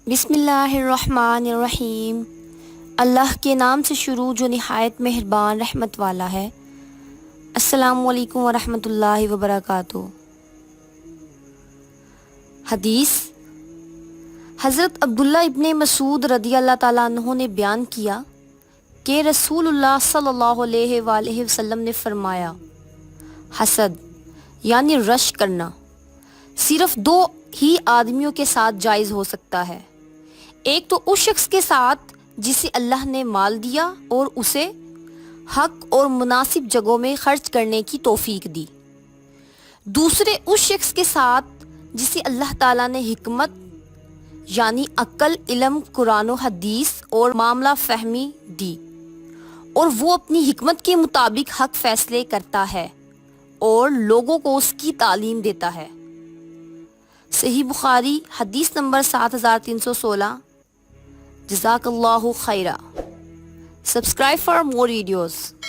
بسم اللہ الرحمن الرحیم۔ اللہ کے نام سے شروع جو نہایت مہربان رحمت والا ہے۔ السلام علیکم ورحمۃ اللہ وبرکاتہ۔ حدیث حضرت عبداللہ ابن مسعود رضی اللہ تعالیٰ عنہ نے بیان کیا کہ رسول اللہ صلی اللہ علیہ وآلہ وسلم نے فرمایا، حسد یعنی رشک کرنا صرف دو ہی آدمیوں کے ساتھ جائز ہو سکتا ہے۔ ایک تو اس شخص کے ساتھ جسے اللہ نے مال دیا اور اسے حق اور مناسب جگہوں میں خرچ کرنے کی توفیق دی۔ دوسرے اس شخص کے ساتھ جسے اللہ تعالیٰ نے حکمت یعنی عقل، علم، قرآن و حدیث اور معاملہ فہمی دی اور وہ اپنی حکمت کے مطابق حق فیصلے کرتا ہے اور لوگوں کو اس کی تعلیم دیتا ہے۔ صحیح بخاری حدیث نمبر 7316۔ جزاک اللہ خیرہ۔ Subscribe for more videos.